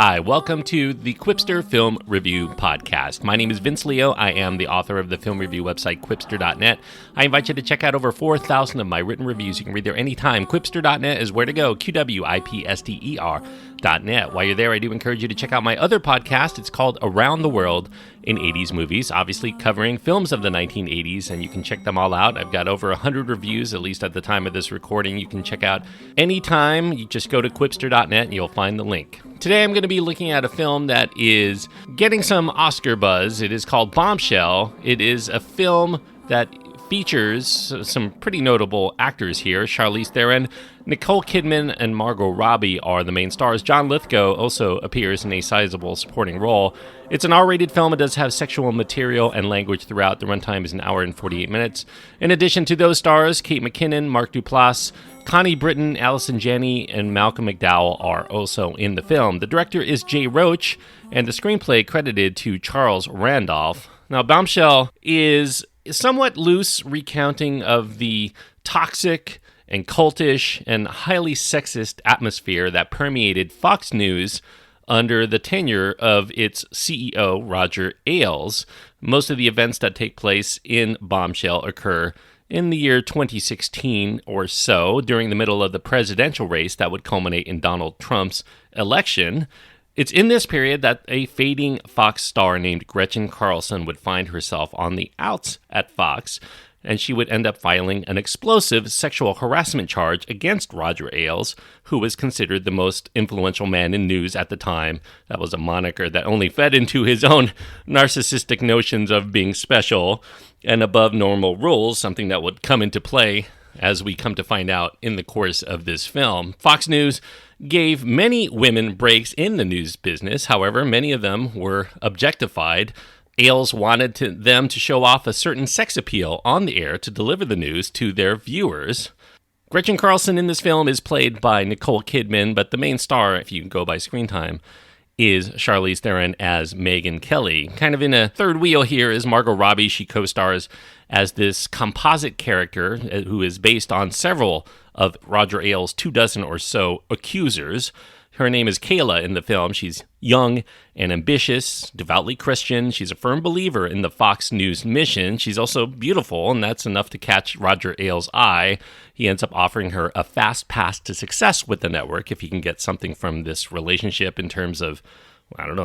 Hi, welcome to the Quipster Film Review Podcast. My name is Vince Leo. I am the author of the film review website, quipster.net. I invite you to check out over 4,000 of my written reviews. You can read there anytime. Quipster.net is where to go, QWIPSTER.net. While you're there, I do encourage you to check out my other podcast. It's called Around the World in 80s Movies, obviously covering films of the 1980s, and you can check them all out. I've got over 100 reviews, at least at the time of this recording. You can check out anytime. You just go to quipster.net and you'll find the link. Today I'm going to be looking at a film that is getting some Oscar buzz. It is called Bombshell. It is a film that features some pretty notable actors here. Charlize Theron, Nicole Kidman, and Margot Robbie are the main stars. John Lithgow also appears in a sizable supporting role. It's an R-rated film. It does have sexual material and language throughout. The runtime is an hour and 48 minutes. In addition to those stars, Kate McKinnon, Mark Duplass, Connie Britton, Allison Janney, and Malcolm McDowell are also in the film. The director is Jay Roach, and the screenplay credited to Charles Randolph. Now, Bombshell is a somewhat loose recounting of the toxic and cultish and highly sexist atmosphere that permeated Fox News under the tenure of its CEO, Roger Ailes. Most of the events that take place in Bombshell occur in the year 2016 or so, during the middle of the presidential race that would culminate in Donald Trump's election. It's in this period that a fading Fox star named Gretchen Carlson would find herself on the outs at Fox, and she would end up filing an explosive sexual harassment charge against Roger Ailes, who was considered the most influential man in news at the time. That was a moniker that only fed into his own narcissistic notions of being special and above normal rules, something that would come into play as we come to find out in the course of this film. Fox News gave many women breaks in the news business. However, many of them were objectified. Ailes wanted them to show off a certain sex appeal on the air to deliver the news to their viewers. Gretchen Carlson in this film is played by Nicole Kidman, but the main star, if you go by screen time, is Charlize Theron as Megyn Kelly. Kind of in a third wheel here is Margot Robbie. She co-stars as this composite character who is based on several of Roger Ailes' 24 or so accusers. Her name is Kayla in the film. She's young and ambitious, devoutly Christian. She's a firm believer in the Fox News mission. She's also beautiful, and that's enough to catch Roger Ailes' eye. He ends up offering her a fast pass to success with the network if he can get something from this relationship in terms of,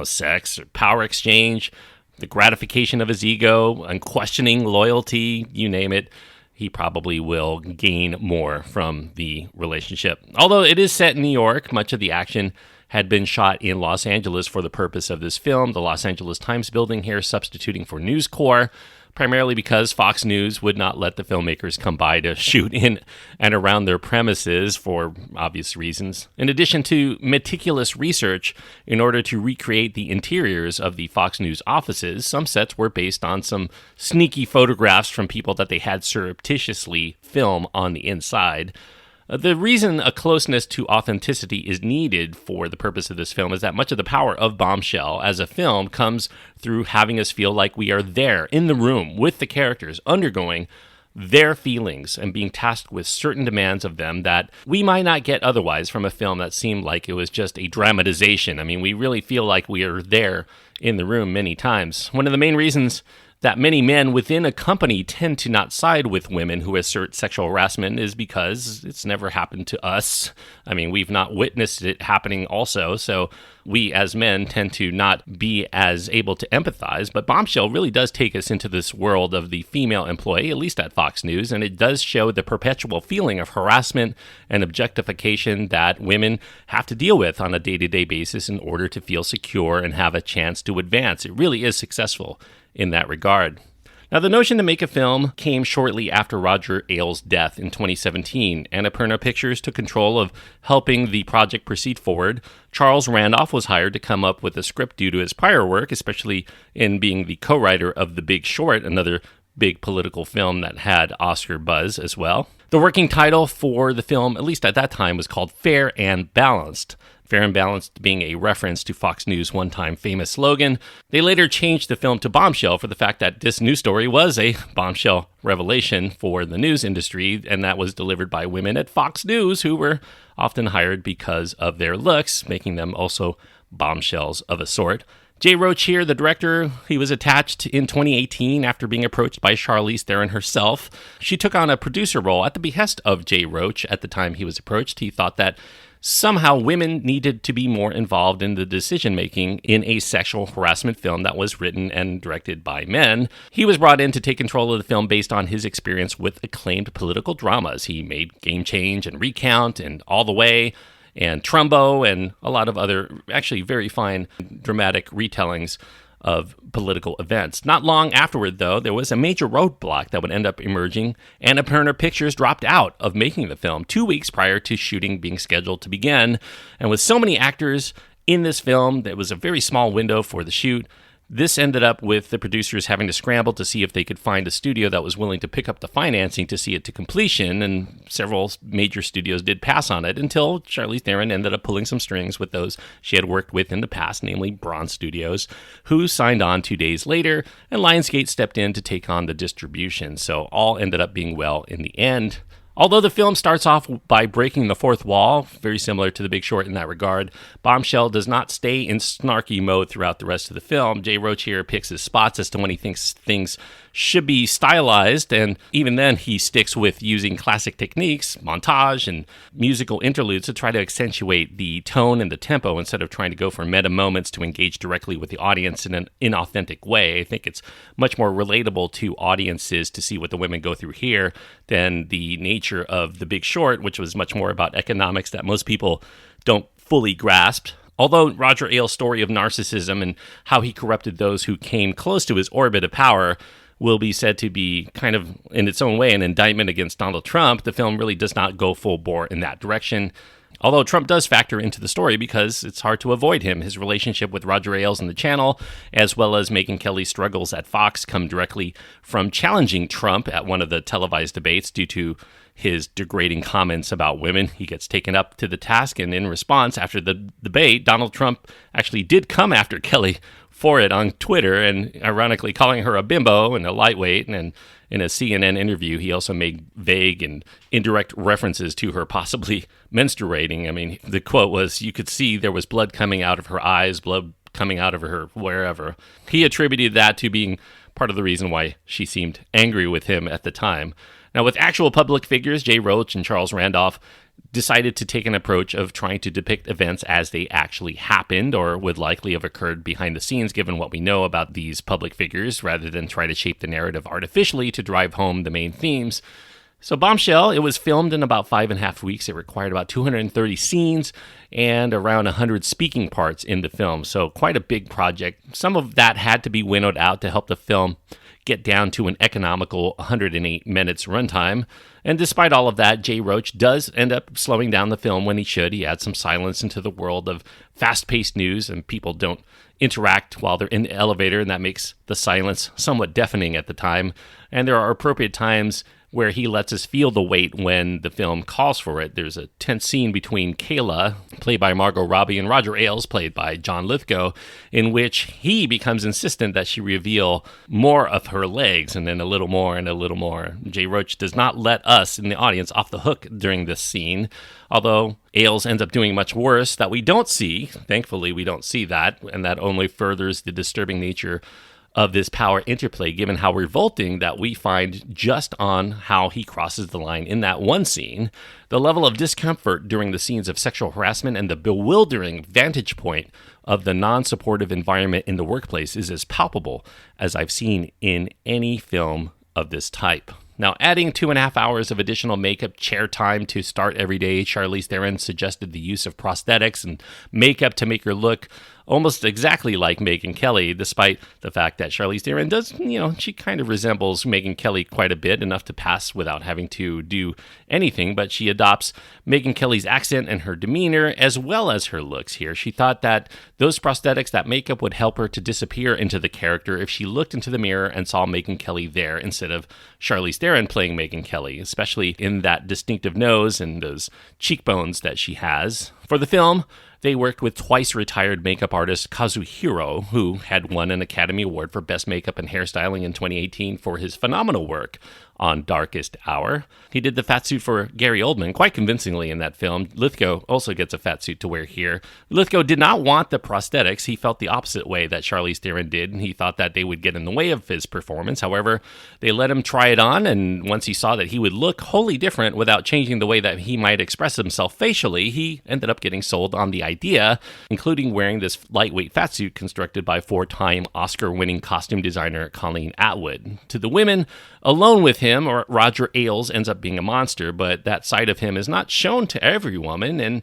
sex or power exchange, the gratification of his ego, unquestioning loyalty, you name it. He probably will gain more from the relationship. Although it is set in New York, much of the action had been shot in Los Angeles for the purpose of this film. The Los Angeles Times building here substituting for News Corps, primarily because Fox News would not let the filmmakers come by to shoot in and around their premises for obvious reasons. In addition to meticulous research in order to recreate the interiors of the Fox News offices, some sets were based on some sneaky photographs from people that they had surreptitiously film on the inside. The reason a closeness to authenticity is needed for the purpose of this film is that much of the power of Bombshell as a film comes through having us feel like we are there in the room with the characters, undergoing their feelings and being tasked with certain demands of them that we might not get otherwise from a film that seemed like it was just a dramatization. I mean, we really feel like we are there in the room many times. One of the main reasons that many men within a company tend to not side with women who assert sexual harassment is because it's never happened to us. I mean, we've not witnessed it happening also, so we as men tend to not be as able to empathize. But Bombshell really does take us into this world of the female employee, at least at Fox News, and it does show the perpetual feeling of harassment and objectification that women have to deal with on a day-to-day basis in order to feel secure and have a chance to advance. It really is successful in that regard. Now, the notion to make a film came shortly after Roger Ailes' death in 2017. Annapurna Pictures took control of helping the project proceed forward. Charles Randolph was hired to come up with a script due to his prior work, especially in being the co-writer of The Big Short, another big political film that had Oscar buzz as well. The working title for the film, at least at that time, was called Fair and Balanced. Fair and Balanced being a reference to Fox News' one-time famous slogan. They later changed the film to Bombshell for the fact that this news story was a bombshell revelation for the news industry, and that was delivered by women at Fox News who were often hired because of their looks, making them also bombshells of a sort. Jay Roach here, the director, he was attached in 2018 after being approached by Charlize Theron herself. She took on a producer role at the behest of Jay Roach at the time he was approached. He thought that somehow women needed to be more involved in the decision-making in a sexual harassment film that was written and directed by men. He was brought in to take control of the film based on his experience with acclaimed political dramas. He made Game Change and Recount and All the Way and Trumbo and a lot of other actually very fine dramatic retellings of political events. Not long afterward, though, there was a major roadblock that would end up emerging, and Annapurna Pictures dropped out of making the film 2 weeks prior to shooting being scheduled to begin. And with so many actors in this film, there was a very small window for the shoot. This ended up with the producers having to scramble to see if they could find a studio that was willing to pick up the financing to see it to completion, and several major studios did pass on it until Charlize Theron ended up pulling some strings with those she had worked with in the past, namely Bronze Studios, who signed on 2 days later, and Lionsgate stepped in to take on the distribution. So all ended up being well in the end. Although the film starts off by breaking the fourth wall, very similar to The Big Short in that regard, Bombshell does not stay in snarky mode throughout the rest of the film. Jay Roach here picks his spots as to when he thinks things should be stylized, and even then he sticks with using classic techniques, montage, and musical interludes to try to accentuate the tone and the tempo instead of trying to go for meta moments to engage directly with the audience in an inauthentic way. I think it's much more relatable to audiences to see what the women go through here than the nature of The Big Short, which was much more about economics that most people don't fully grasp. Although Roger Ailes' story of narcissism and how he corrupted those who came close to his orbit of power will be said to be kind of, in its own way, an indictment against Donald Trump, the film really does not go full bore in that direction. Although Trump does factor into the story because it's hard to avoid him. His relationship with Roger Ailes and the channel, as well as Megyn Kelly's struggles at Fox, come directly from challenging Trump at one of the televised debates due to his degrading comments about women. He gets taken up to the task, and in response, after the debate, Donald Trump actually did come after Kelly for it on Twitter, and ironically calling her a bimbo and a lightweight. And in a CNN interview, he also made vague and indirect references to her possibly menstruating. I mean, the quote was, "You could see there was blood coming out of her eyes, blood coming out of her wherever." He attributed that to being part of the reason why she seemed angry with him at the time. Now, with actual public figures, Jay Roach and Charles Randolph decided to take an approach of trying to depict events as they actually happened or would likely have occurred behind the scenes, given what we know about these public figures, rather than try to shape the narrative artificially to drive home the main themes. So Bombshell, it was filmed in about 5.5 weeks. It required about 230 scenes and around 100 speaking parts in the film. So quite a big project. Some of that had to be winnowed out to help the film get down to an economical 108 minutes runtime. And despite all of that, Jay Roach does end up slowing down the film when he should. He adds some silence into the world of fast-paced news, and people don't interact while they're in the elevator, and that makes the silence somewhat deafening at the time. And there are appropriate times where he lets us feel the weight when the film calls for it. There's a tense scene between Kayla, played by Margot Robbie, and Roger Ailes, played by John Lithgow, in which he becomes insistent that she reveal more of her legs, and then a little more and a little more. Jay Roach does not let us in the audience off the hook during this scene, although Ailes ends up doing much worse that we don't see. Thankfully, we don't see that, and that only furthers the disturbing nature of this power interplay, given how revolting that we find just on how he crosses the line in that one scene. The level of discomfort during the scenes of sexual harassment and the bewildering vantage point of the non-supportive environment in the workplace is as palpable as I've seen in any film of this type. Now, adding 2.5 hours of additional makeup chair time to start every day, Charlize Theron suggested the use of prosthetics and makeup to make her look almost exactly like Megyn Kelly, despite the fact that Charlize Theron does, she kind of resembles Megyn Kelly quite a bit, enough to pass without having to do anything, but she adopts Megyn Kelly's accent and her demeanor, as well as her looks here. She thought that those prosthetics, that makeup, would help her to disappear into the character if she looked into the mirror and saw Megyn Kelly there instead of Charlize Theron playing Megyn Kelly, especially in that distinctive nose and those cheekbones that she has. For the film, they worked with twice-retired makeup artist Kazuhiro, who had won an Academy Award for Best Makeup and Hairstyling in 2018 for his phenomenal work on Darkest Hour. He did the fat suit for Gary Oldman quite convincingly in that film. Lithgow also gets a fat suit to wear here. Lithgow did not want the prosthetics. He felt the opposite way that Charlize Theron did, and he thought that they would get in the way of his performance. However, they let him try it on, and once he saw that he would look wholly different without changing the way that he might express himself facially, he ended up getting sold on the idea, including wearing this lightweight fat suit constructed by four-time Oscar-winning costume designer Colleen Atwood. To the women alone with him, or Roger Ailes ends up being a monster, but that side of him is not shown to every woman, and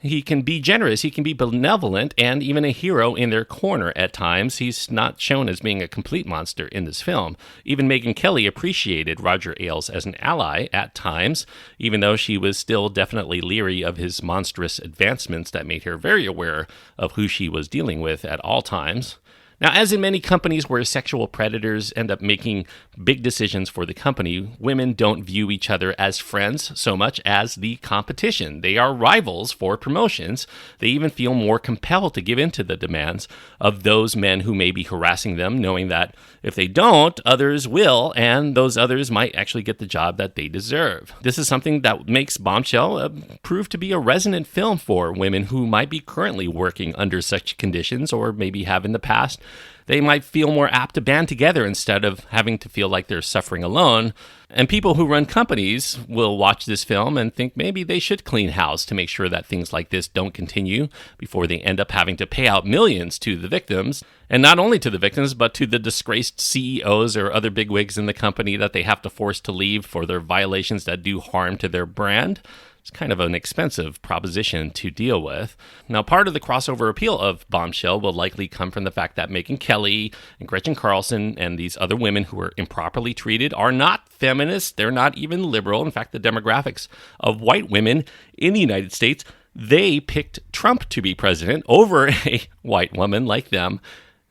he can be generous, he can be benevolent, and even a hero in their corner at times. He's not shown as being a complete monster in this film. Even Megyn Kelly appreciated Roger Ailes as an ally at times, even though she was still definitely leery of his monstrous advancements that made her very aware of who she was dealing with at all times. Now, as in many companies where sexual predators end up making big decisions for the company, women don't view each other as friends so much as the competition. They are rivals for promotions. They even feel more compelled to give in to the demands of those men who may be harassing them, knowing that if they don't, others will, and those others might actually get the job that they deserve. This is something that makes Bombshell prove to be a resonant film for women who might be currently working under such conditions, or maybe have in the past. They might feel more apt to band together instead of having to feel like they're suffering alone. And people who run companies will watch this film and think maybe they should clean house to make sure that things like this don't continue before they end up having to pay out millions to the victims. And not only to the victims, but to the disgraced CEOs or other bigwigs in the company that they have to force to leave for their violations that do harm to their brand. It's kind of an expensive proposition to deal with. Now, part of the crossover appeal of Bombshell will likely come from the fact that Megyn Kelly and Gretchen Carlson and these other women who were improperly treated are not feminists. They're not even liberal. In fact, the demographics of white women in the United States, they picked Trump to be president over a white woman like them,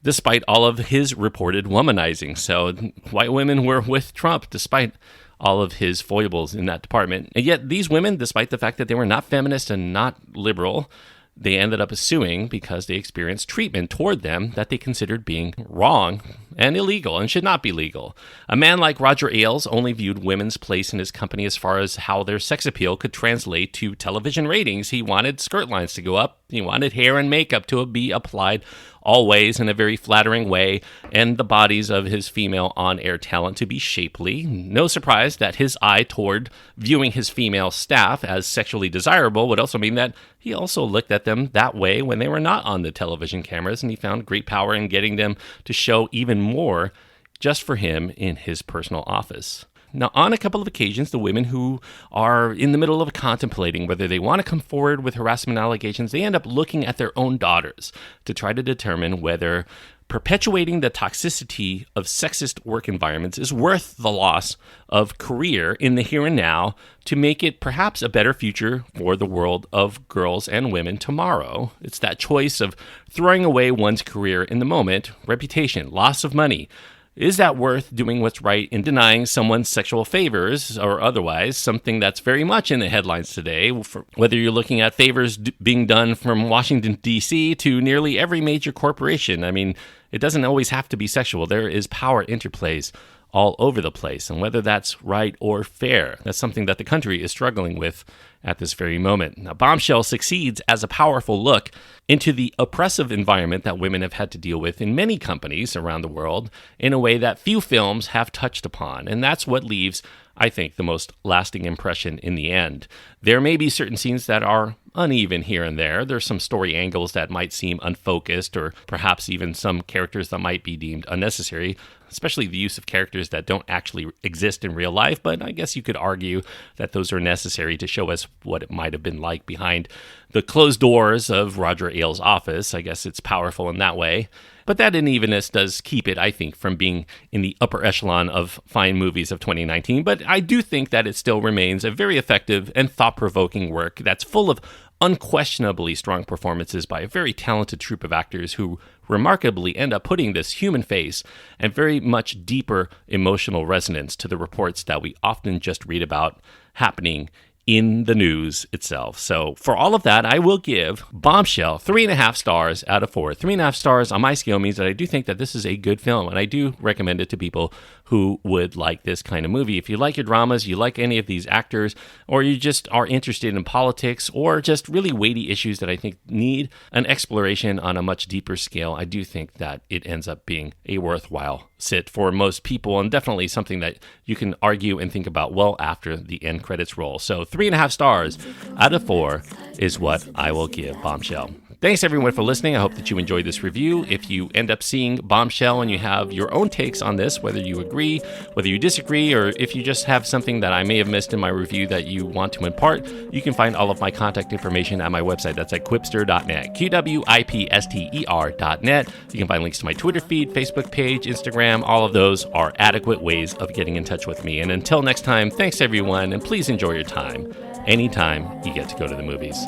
despite all of his reported womanizing. So white women were with Trump despite all of his foibles in that department. And yet these women, despite the fact that they were not feminist and not liberal, they ended up suing because they experienced treatment toward them that they considered being wrong and illegal and should not be legal. A man like Roger Ailes only viewed women's place in his company as far as how their sex appeal could translate to television ratings. He wanted skirt lines to go up. He wanted hair and makeup to be applied always in a very flattering way, and the bodies of his female on-air talent to be shapely. No surprise that his eye toward viewing his female staff as sexually desirable would also mean that he also looked at them that way when they were not on the television cameras, and he found great power in getting them to show even more just for him in his personal office. Now, on a couple of occasions, the women who are in the middle of contemplating whether they want to come forward with harassment allegations, they end up looking at their own daughters to try to determine whether perpetuating the toxicity of sexist work environments is worth the loss of career in the here and now to make it perhaps a better future for the world of girls and women tomorrow. It's that choice of throwing away one's career in the moment, reputation, loss of money. Is that worth doing what's right in denying someone's sexual favors or otherwise, something that's very much in the headlines today, whether you're looking at favors being done from Washington, D.C. to nearly every major corporation? I mean, it doesn't always have to be sexual. There is power interplays all over the place, and whether that's right or fair, that's something that the country is struggling with at this very moment. Now, Bombshell succeeds as a powerful look into the oppressive environment that women have had to deal with in many companies around the world in a way that few films have touched upon, and that's what leaves, I think, the most lasting impression in the end. There may be certain scenes that are uneven here and there. There's some story angles that might seem unfocused, or perhaps even some characters that might be deemed unnecessary, especially the use of characters that don't actually exist in real life, but I guess you could argue that those are necessary to show us what it might have been like behind the closed doors of Roger Ailes' office. I guess it's powerful in that way. But that unevenness does keep it, I think, from being in the upper echelon of fine movies of 2019. But I do think that it still remains a very effective and thought-provoking work that's full of unquestionably strong performances by a very talented troupe of actors who remarkably end up putting this human face and very much deeper emotional resonance to the reports that we often just read about happening in the news itself. So for all of that, I will give Bombshell 3.5 stars out of 4. 3.5 stars on my scale means that I do think that this is a good film, and I do recommend it to people who would like this kind of movie. If you like your dramas, you like any of these actors, or you just are interested in politics or just really weighty issues that I think need an exploration on a much deeper scale, I do think that it ends up being a worthwhile sit for most people, and definitely something that you can argue and think about well after the end credits roll. So 3.5 stars out of 4 is what I will give Bombshell. Thanks everyone for listening. I hope that you enjoyed this review. If you end up seeing Bombshell and you have your own takes on this, whether you agree, whether you disagree, or if you just have something that I may have missed in my review that you want to impart, you can find all of my contact information at my website. That's at quipster.net, QWIPSTER.net. You can find links to my Twitter feed, Facebook page, Instagram. All of those are adequate ways of getting in touch with me. And until next time, thanks everyone, and please enjoy your time anytime you get to go to the movies.